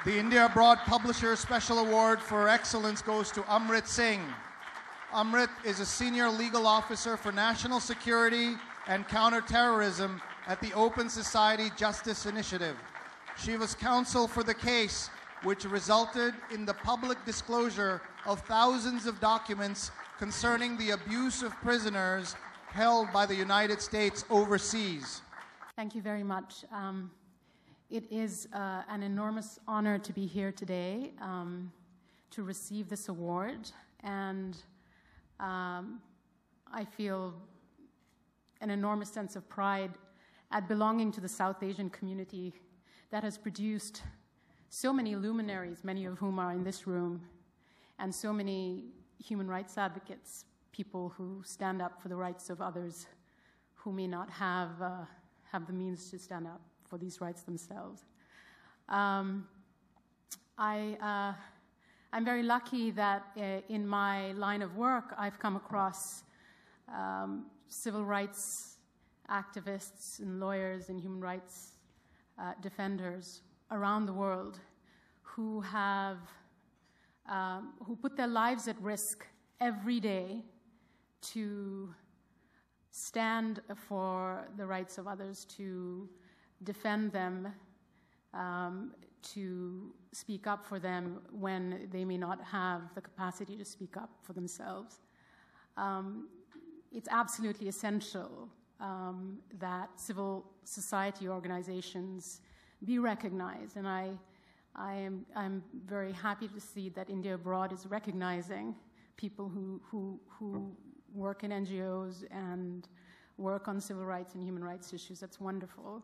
The India Abroad Publisher Special Award for Excellence goes to Amrit Singh. Amrit is a senior legal officer for national security and counterterrorism at the Open Society Justice Initiative. She was counsel for the case, which resulted in the public disclosure of thousands of documents concerning the abuse of prisoners held by the United States overseas. Thank you very much. It is an enormous honor to be here today to receive this award, and I feel an enormous sense of pride at belonging to the South Asian community that has produced so many luminaries, many of whom are in this room, and so many human rights advocates, people who stand up for the rights of others who may not have the means to stand up for these rights themselves. I'm very lucky that in my line of work I've come across civil rights activists and lawyers and human rights defenders around the world who put their lives at risk every day to stand for the rights of others, to defend them, to speak up for them when they may not have the capacity to speak up for themselves. It's absolutely essential that civil society organizations be recognized, and I'm very happy to see that India Abroad is recognizing people who work in NGOs and work on civil rights and human rights issues. That's wonderful.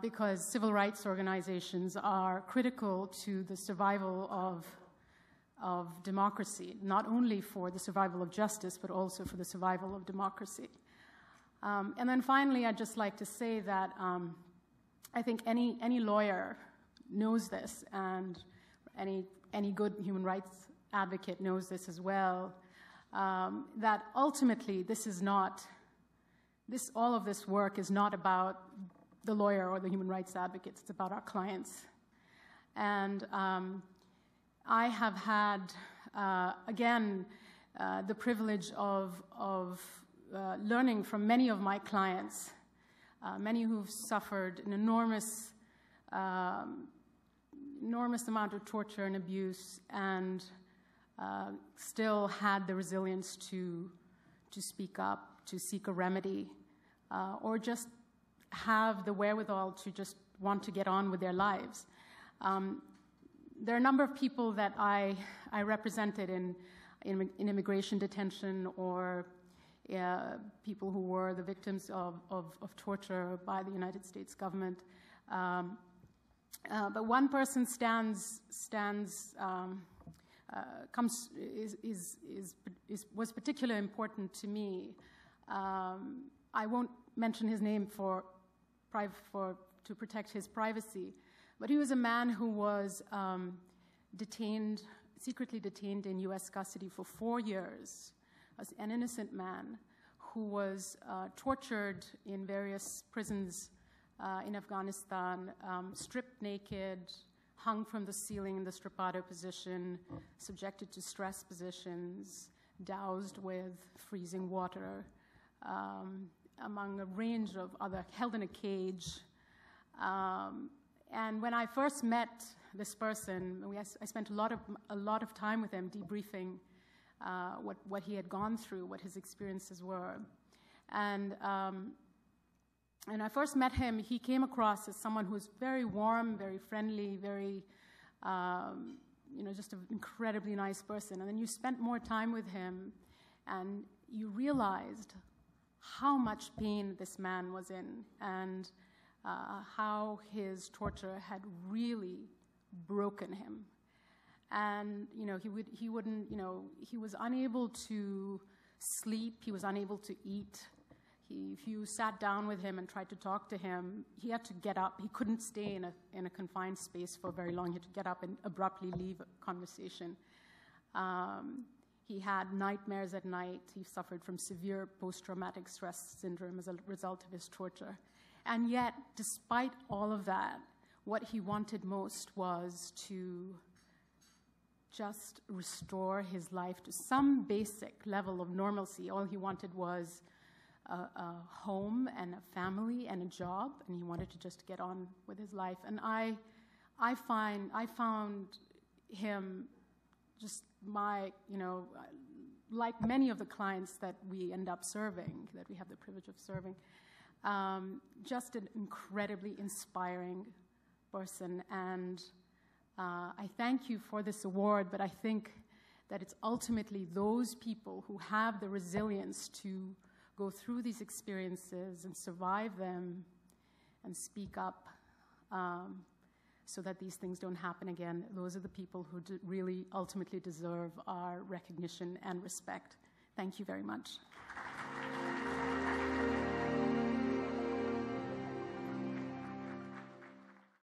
Because civil rights organizations are critical to the survival of democracy, not only for the survival of justice, but also for the survival of democracy. And then finally, I'd just like to say that I think any lawyer knows this, and any good human rights advocate knows this as well, that ultimately all of this work is not about the lawyer or the human rights advocates. It's about our clients. And I have had, again, the privilege of learning from many of my clients, many who've suffered an enormous amount of torture and abuse, and still had the resilience to speak up, to seek a remedy, or just have the wherewithal to just want to get on with their lives. There are a number of people that I represented in immigration detention, or people who were the victims of torture by the United States government. But one person was particularly important to me. I won't mention his name to protect his privacy, but he was a man who was secretly detained in U.S. custody for 4 years, as an innocent man who was tortured in various prisons in Afghanistan, stripped naked, hung from the ceiling in the strappado position, subjected to stress positions, doused with freezing water, among a range of other, held in a cage. And when I first met this person, I spent a lot of time with him debriefing what he had gone through, what his experiences were. And I first met him, he came across as someone who was very warm, very friendly, very, just an incredibly nice person. And then you spent more time with him, and you realized how much pain this man was in, and how his torture had really broken him. And he was unable to sleep, he was unable to eat. If you sat down with him and tried to talk to him, he had to get up. He couldn't stay in a confined space for very long. He had to get up and abruptly leave a conversation. He had nightmares at night. He suffered from severe post-traumatic stress syndrome as a result of his torture. And yet, despite all of that, what he wanted most was to just restore his life to some basic level of normalcy. All he wanted was a home and a family and a job, and he wanted to just get on with his life. And I found him just like many of the clients that we end up serving, that we have the privilege of serving, just an incredibly inspiring person. And I thank you for this award, but I think that it's ultimately those people who have the resilience to go through these experiences and survive them and speak up so that these things don't happen again. Those are the people who really ultimately deserve our recognition and respect. Thank you very much.